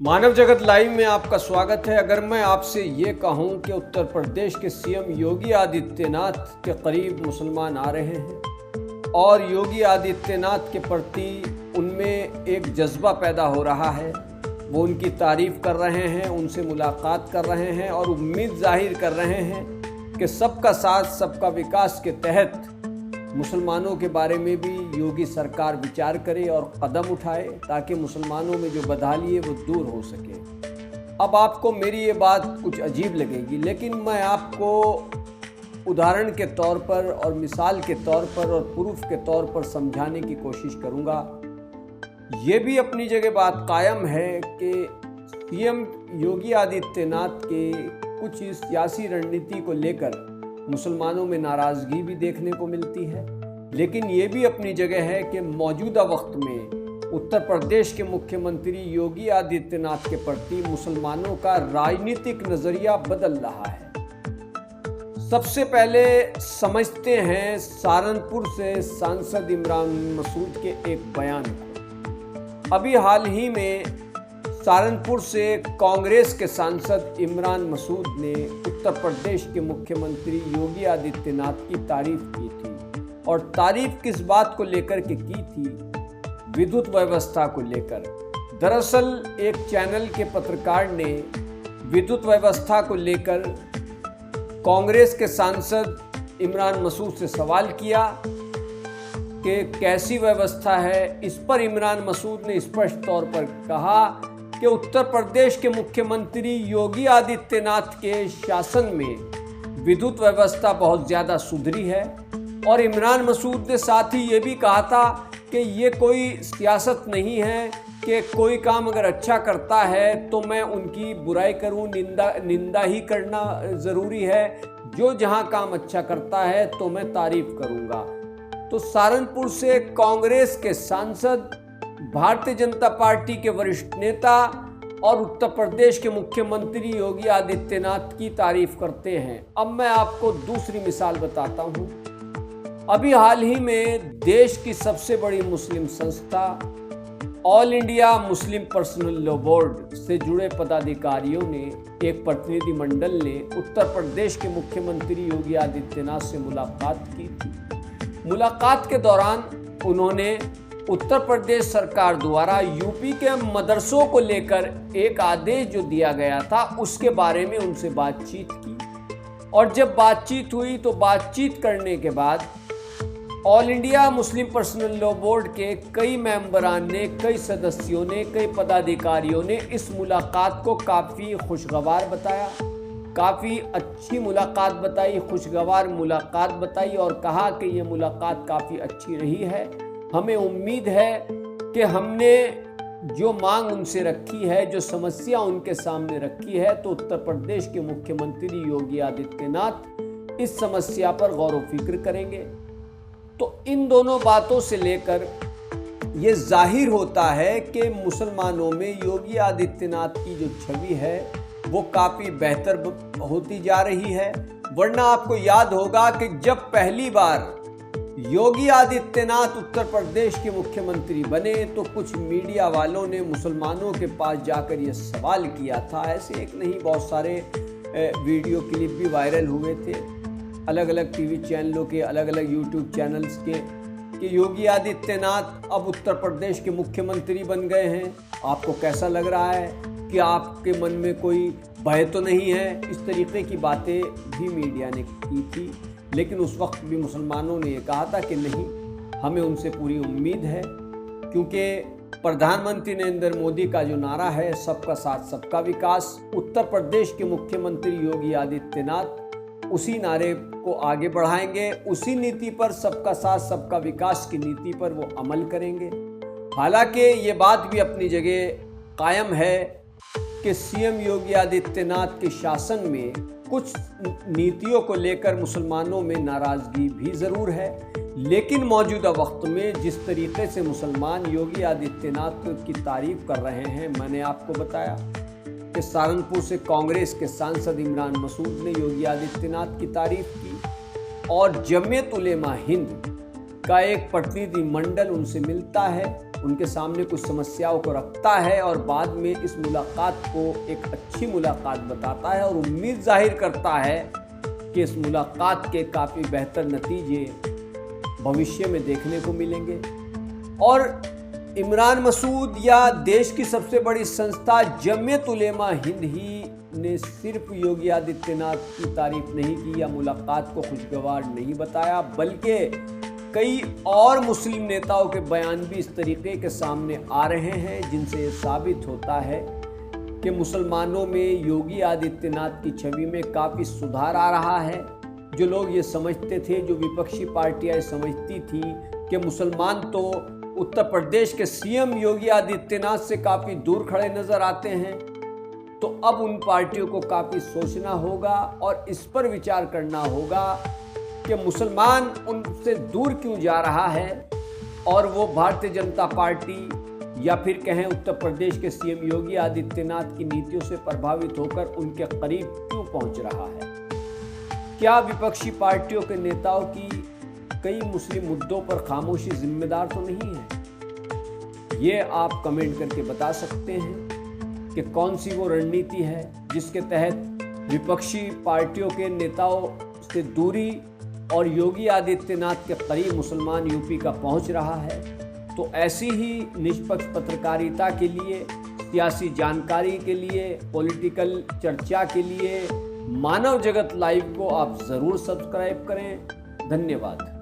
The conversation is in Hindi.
मानव जगत लाइव में आपका स्वागत है। अगर मैं आपसे ये कहूं कि उत्तर प्रदेश के सीएम योगी आदित्यनाथ के करीब मुसलमान आ रहे हैं और योगी आदित्यनाथ के प्रति उनमें एक जज्बा पैदा हो रहा है, वो उनकी तारीफ कर रहे हैं, उनसे मुलाकात कर रहे हैं और उम्मीद जाहिर कर रहे हैं कि सबका साथ सबका विकास के तहत मुसलमानों के बारे में भी योगी सरकार विचार करे और कदम उठाए ताकि मुसलमानों में जो बदहाली है वो दूर हो सके। अब आपको मेरी ये बात कुछ अजीब लगेगी, लेकिन मैं आपको उदाहरण के तौर पर और मिसाल के तौर पर और प्रूफ के तौर पर समझाने की कोशिश करूँगा। ये भी अपनी जगह बात कायम है कि सीएम योगी आदित्यनाथ के कुछ इस सियासी रणनीति को लेकर मुसलमानों में नाराज़गी भी देखने को मिलती है, लेकिन ये भी अपनी जगह है कि मौजूदा वक्त में उत्तर प्रदेश के मुख्यमंत्री योगी आदित्यनाथ के प्रति मुसलमानों का राजनीतिक नज़रिया बदल रहा है। सबसे पहले समझते हैं सहारनपुर से सांसद इमरान मसूद के एक बयान को। अभी हाल ही में सहारनपुर से कांग्रेस के सांसद इमरान मसूद ने उत्तर प्रदेश के मुख्यमंत्री योगी आदित्यनाथ की तारीफ की थी, और तारीफ किस बात को लेकर के की थी? विद्युत व्यवस्था को लेकर। दरअसल एक चैनल के पत्रकार ने विद्युत व्यवस्था को लेकर कांग्रेस के सांसद इमरान मसूद से सवाल किया कि कैसी व्यवस्था है। इस पर इमरान मसूद ने स्पष्ट तौर पर कहा कि उत्तर प्रदेश के मुख्यमंत्री योगी आदित्यनाथ के शासन में विद्युत व्यवस्था बहुत ज़्यादा सुधरी है। और इमरान मसूद ने साथ ही ये भी कहा था कि ये कोई सियासत नहीं है कि कोई काम अगर अच्छा करता है तो मैं उनकी बुराई करूं, निंदा ही करना ज़रूरी है। जो जहां काम अच्छा करता है तो मैं तारीफ करूंगा। तो सहारनपुर से कांग्रेस के सांसद, भारतीय जनता पार्टी के वरिष्ठ नेता और उत्तर प्रदेश के मुख्यमंत्री योगी आदित्यनाथ की तारीफ करते हैं। अब मैं आपको दूसरी मिसाल बताता हूं। अभी हाल ही में देश की सबसे बड़ी मुस्लिम संस्था all India Muslim personal law board से जुड़े पदाधिकारियों ने, एक प्रतिनिधि मंडल ने उत्तर प्रदेश के मुख्यमंत्री योगी आदित्यनाथ से मुलाकात की थी। मुलाकात के दौरान उन्होंने उत्तर प्रदेश सरकार द्वारा यूपी के मदरसों को लेकर एक आदेश जो दिया गया था उसके बारे में उनसे बातचीत की। और जब बातचीत हुई तो बातचीत करने के बाद all India Muslim personal law board के कई मेंबरान ने, कई सदस्यों ने, कई पदाधिकारियों ने इस मुलाकात को काफ़ी खुशगवार बताया, काफ़ी अच्छी मुलाकात बताई, खुशगवार मुलाकात बताई और कहा कि ये मुलाकात काफ़ी अच्छी रही है। हमें उम्मीद है कि हमने जो मांग उनसे रखी है, जो समस्या उनके सामने रखी है, तो उत्तर प्रदेश के मुख्यमंत्री योगी आदित्यनाथ इस समस्या पर गौर व फिक्र करेंगे। तो इन दोनों बातों से लेकर ये जाहिर होता है कि मुसलमानों में योगी आदित्यनाथ की जो छवि है वो काफ़ी बेहतर होती जा रही है। वरना आपको याद होगा कि जब पहली बार योगी आदित्यनाथ उत्तर प्रदेश के मुख्यमंत्री बने तो कुछ मीडिया वालों ने मुसलमानों के पास जाकर ये सवाल किया था। ऐसे एक नहीं, बहुत सारे वीडियो क्लिप भी वायरल हुए थे अलग अलग टीवी चैनलों के, अलग अलग यूट्यूब चैनल्स के, कि योगी आदित्यनाथ अब उत्तर प्रदेश के मुख्यमंत्री बन गए हैं, आपको कैसा लग रहा है, कि आपके मन में कोई भय तो नहीं है। इस तरीके की बातें भी मीडिया ने की थी, लेकिन उस वक्त भी मुसलमानों ने ये कहा था कि नहीं, हमें उनसे पूरी उम्मीद है, क्योंकि प्रधानमंत्री नरेंद्र मोदी का जो नारा है सबका साथ सबका विकास, उत्तर प्रदेश के मुख्यमंत्री योगी आदित्यनाथ उसी नारे को आगे बढ़ाएंगे, उसी नीति पर, सबका साथ सबका विकास की नीति पर वो अमल करेंगे। हालांकि ये बात भी अपनी जगह कायम है कि सीएम योगी आदित्यनाथ के शासन में कुछ नीतियों को लेकर मुसलमानों में नाराज़गी भी ज़रूर है, लेकिन मौजूदा वक्त में जिस तरीके से मुसलमान योगी आदित्यनाथ की तारीफ कर रहे हैं, मैंने आपको बताया कि सहारनपुर से कांग्रेस के सांसद इमरान मसूद ने योगी आदित्यनाथ की तारीफ की और जमीयत उलेमा हिंद का एक प्रतिनिधि मंडल उनसे मिलता है, उनके सामने कुछ समस्याओं को रखता है और बाद में इस मुलाकात को एक अच्छी मुलाकात बताता है और उम्मीद जाहिर करता है कि इस मुलाकात के काफ़ी बेहतर नतीजे भविष्य में देखने को मिलेंगे। और इमरान मसूद या देश की सबसे बड़ी संस्था जमीयत उलेमा हिंद ही ने सिर्फ योगी आदित्यनाथ की तारीफ नहीं की या मुलाकात को खुशगवार नहीं बताया, बल्कि कई और मुस्लिम नेताओं के बयान भी इस तरीके के सामने आ रहे हैं जिनसे ये साबित होता है कि मुसलमानों में योगी आदित्यनाथ की छवि में काफ़ी सुधार आ रहा है। जो लोग ये समझते थे, जो विपक्षी पार्टियां समझती थी कि मुसलमान तो उत्तर प्रदेश के सीएम योगी आदित्यनाथ से काफ़ी दूर खड़े नज़र आते हैं, तो अब उन पार्टियों को काफ़ी सोचना होगा और इस पर विचार करना होगा कि मुसलमान उनसे दूर क्यों जा रहा है और वो भारतीय जनता पार्टी या फिर कहें उत्तर प्रदेश के सीएम योगी आदित्यनाथ की नीतियों से प्रभावित होकर उनके करीब क्यों पहुंच रहा है। क्या विपक्षी पार्टियों के नेताओं की कई मुस्लिम मुद्दों पर खामोशी जिम्मेदार तो नहीं है? ये आप कमेंट करके बता सकते हैं कि कौन सी वो रणनीति है जिसके तहत विपक्षी पार्टियों के नेताओं से दूरी और योगी आदित्यनाथ के करीब मुसलमान यूपी का पहुंच रहा है। तो ऐसी ही निष्पक्ष पत्रकारिता के लिए, सियासी जानकारी के लिए, पॉलिटिकल चर्चा के लिए मानव जगत लाइव को आप ज़रूर सब्सक्राइब करें। धन्यवाद।